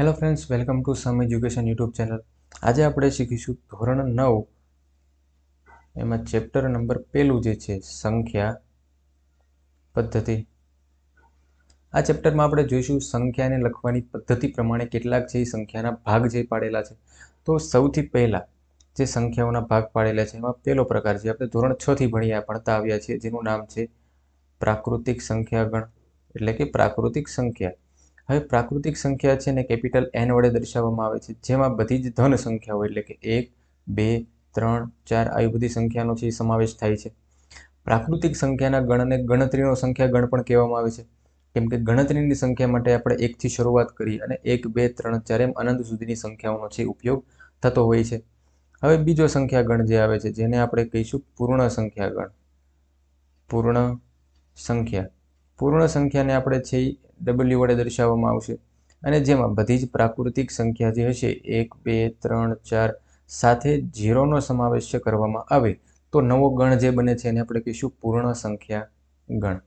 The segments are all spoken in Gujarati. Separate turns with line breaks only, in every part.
Hello friends, welcome to some education YouTube channel. આજે આપણે શીખીશું ધોરણ 9 એમાં ચેપ્ટર નંબર 1 જે છે સંખ્યા પદ્ધતિ. આ ચેપ્ટરમાં આપણે જોઈશું સંખ્યાને લખવાની પદ્ધતિ પ્રમાણે કેટલાક જે સંખ્યાના ભાગ જે પાડેલા છે. તો સૌથી પહેલા જે સંખ્યાઓના ભાગ પાડેલા છે એમાં પહેલો પ્રકાર છે આપણે ધોરણ 6 થી ભણતા આવ્યા છીએ, જેનું નામ છે પ્રાકૃતિક સંખ્યાગણ એટલે કે પ્રાકૃતિક સંખ્યા. હવે પ્રાકૃતિક સંખ્યા છે ને કેપિટલ N વડે દર્શાવવામાં આવે છે, જેમાં બધી જ ધન સંખ્યાઓ એટલે કે 1, 2, 3, 4 આવી બધી સંખ્યાનો છે સમાવેશ થાય છે. પ્રાકૃતિક સંખ્યાના ગણને ગણતરીનો સંખ્યાગણ પણ કહેવામાં આવે છે, કેમ કે ગણતરીની સંખ્યા માટે આપણે 1 થી શરૂઆત કરી અને 1, 2, 3, 4 એમ અનંત સુધીની સંખ્યાઓનો છે ઉપયોગ થતો હોય છે. હવે બીજો સંખ્યાગણ જે આવે છે જેને આપણે કહીશું પૂર્ણ સંખ્યાગણ. પૂર્ણ સંખ્યાને આપણે છે W વડે દર્શાવવામાં આવશે અને જેમાં બધી જ પ્રાકૃતિક સંખ્યા જે હશે 1, 2, 3, 4 સાથે 0નો સમાવેશ કરવામાં આવે તો નવો ગણ જે બને છે એને આપણે કહીશું પૂર્ણ સંખ્યા ગણ.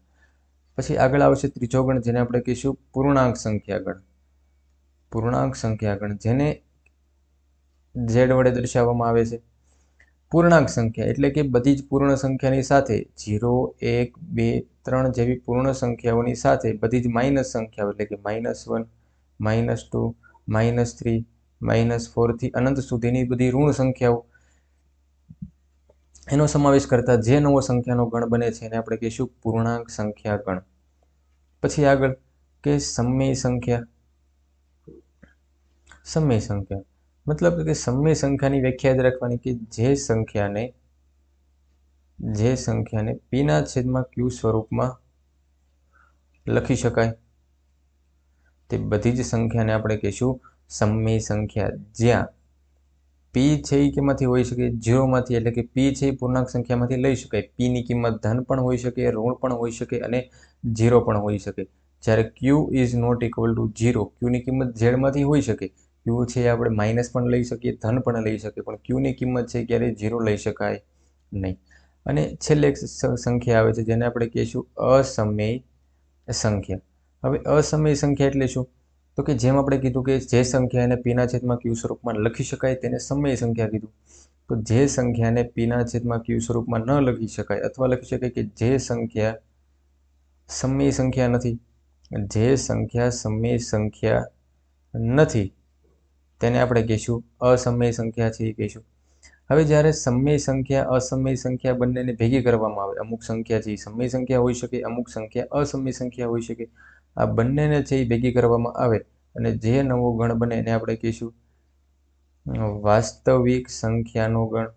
પછી આગળ આવશે ત્રીજો ગણ જેને આપણે કહીશું પૂર્ણાંક સંખ્યાગણ. પૂર્ણાંક સંખ્યાગણ જેને Z વડે દર્શાવવામાં આવે છે. પૂર્ણાંક સંખ્યા એટલે કે બધી જ પૂર્ણ સંખ્યાની સાથે 0, 1, 2, 3 જેવી પૂર્ણ સંખ્યાઓની સાથે બધી જ માઇનસ સંખ્યાઓ એટલે કે -1, -2, -3, -4 થી અનંત સુધીની બધી ઋણ સંખ્યાઓ એનો સમાવેશ કરતા જે નવો સંખ્યાનો ગણ બને છે એને આપણે કહીશું પૂર્ણાંક સંખ્યા ગણ. પછી આગળ કે સમય સંખ્યા. સમય સંખ્યા મતલબ કે સમય સંખ્યાની વ્યાખ્યા યાદ રાખવાની કે જે સંખ્યાને p/q સ્વરૂપમાં લખી શકાય તે બધી જ સંખ્યાને આપણે કહીશું સમય સંખ્યા. જ્યાં p છે એ કેમાંથી હોઈ શકે? 0 માંથી, એટલે કે p છે એ પૂર્ણાંક સંખ્યામાંથી લઈ શકાય. p ની કિંમત ધન પણ હોઈ શકે, ઋણ પણ હોઈ શકે અને 0 પણ હોઈ શકે. જ્યારે q is not equal to 0, q ની કિંમત z માંથી હોઈ શકે. q છે આપણે માઇનસ પણ લઈ શકીએ, ધન પણ લઈ શકીએ, પણ q ની કિંમત છે ક્યારેય 0 લઈ શકાય નહીં. અને છેલ્લે એક સંખ્યા આવે છે જેને આપણે કહીશું અસમય સંખ્યા. હવે અસમય સંખ્યા એટલે શું? તો કે જેમ આપણે કીધું કે જે સંખ્યાને p/q સ્વરૂપમાં લખી શકાય તેને સમય સંખ્યા કીધું. તો જે સંખ્યાને p/q સ્વરૂપમાં ન લખી શકાય અથવા લખી શકાય કે જે સંખ્યા સમય સંખ્યા નથી, તેને આપણે કહીશું અસમય સંખ્યા છે એ કહીશું. હવે જ્યારે સમય સંખ્યા અસમય સંખ્યા બંનેને ભેગી કરવામાં આવે, અમુક સંખ્યા છે એ સમય સંખ્યા હોઈ શકે, અમુક સંખ્યા અસમય સંખ્યા હોઈ શકે, આ બંનેને છે એ ભેગી કરવામાં આવે અને જે નવો ગણ બને એને આપણે કહીશું વાસ્તવિક સંખ્યાનો ગણ.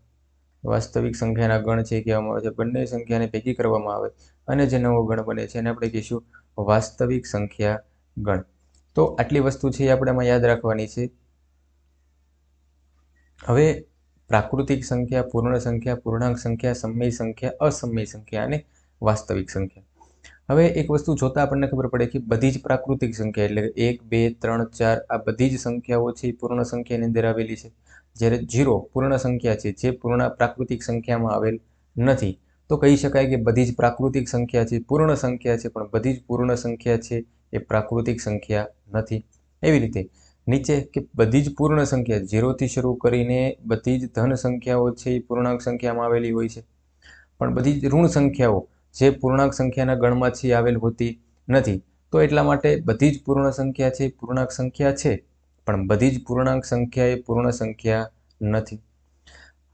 વાસ્તવિક સંખ્યાના ગણ છે એ કહેવામાં આવે છે. બંને સંખ્યાને ભેગી કરવામાં આવે અને જે નવો ગણ બને છે એને આપણે કહીશું વાસ્તવિક સંખ્યા ગણ. તો આટલી વસ્તુ છે એ આપણે એમાં યાદ રાખવાની છે. હવે પ્રાકૃતિક સંખ્યા, પૂર્ણ સંખ્યા, પૂર્ણાંક સંખ્યા, સમય સંખ્યા, અસમય સંખ્યા અને વાસ્તવિક સંખ્યા. હવે એક વસ્તુ જોતા આપણને ખબર પડે કે બધી જ પ્રાકૃતિક સંખ્યા એટલે 1, 2, 3, 4 આ બધી જ સંખ્યાઓ છે એ પૂર્ણ સંખ્યાની અંદર આવેલી છે. જ્યારે 0 પૂર્ણ સંખ્યા છે જે પૂર્ણ પ્રાકૃતિક સંખ્યામાં આવેલ નથી. તો કહી શકાય કે બધી જ પ્રાકૃતિક સંખ્યા છે પૂર્ણ સંખ્યા છે, પણ બધી જ પૂર્ણ સંખ્યા છે એ પ્રાકૃતિક સંખ્યા નથી. એવી રીતે નીચે કે બધી જ પૂર્ણ સંખ્યા 0 થી શરૂ કરીને બધી જ ધન સંખ્યાઓ છે એ પૂર્ણાંક સંખ્યામાં આવેલી હોય છે, પણ બધી જ ઋણ સંખ્યાઓ જે પૂર્ણાંક સંખ્યાના ગણમાંથી આવેલ હોતી નથી. તો એટલા માટે બધી જ પૂર્ણ સંખ્યા છે પૂર્ણાંક સંખ્યા છે, પણ બધી જ પૂર્ણાંક સંખ્યા એ પૂર્ણ સંખ્યા નથી.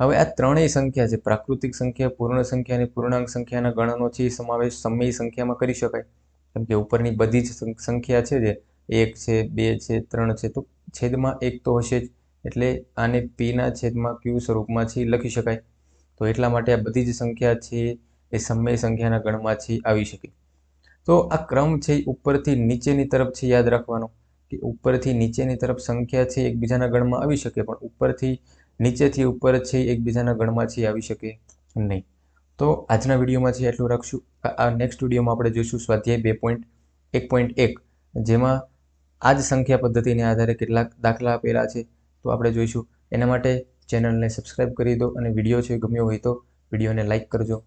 હવે આ ત્રણેય સંખ્યા છે, પ્રાકૃતિક સંખ્યા, પૂર્ણ સંખ્યા અને પૂર્ણાંક સંખ્યાના ગણનો છે સમાવેશ સમય સંખ્યામાં કરી શકાય, કેમ કે ઉપરની બધી જ સંખ્યા છે જે 1 છે, 2 છે, 3 છે, તો છેદમાં 1 તો હશે જ, એટલે આને p/q સ્વરૂપમાં છે લખી શકાય. તો એટલા માટે આ બધી જ સંખ્યા છે એ સમય સંખ્યાના ગણમાંથી આવી શકે. તો આ ક્રમ છે ઉપરથી નીચેની તરફ છે યાદ રાખવાનો કે ઉપરથી નીચેની તરફ સંખ્યા છે એકબીજાના ગણમાં આવી શકે, પણ ઉપરથી નીચેથી ઉપર છે એકબીજાના ગણમાંથી આવી શકે નહીં. તો આજના વિડીયોમાં છે એટલું રાખશું. આ નેક્સ્ટ વિડીયોમાં આપણે જોઈશું સ્વાધ્યાય 2.1.1 જેમાં આ જ સંખ્યા પદ્ધતિને આધારે કેટલાક દાખલા આપેલા છે તો આપણે જોઈશું. એના માટે ચેનલને સબસ્ક્રાઈબ કરી દો અને વિડીયો છે ગમ્યો હોય તો વિડીયોને લાઈક કરજો.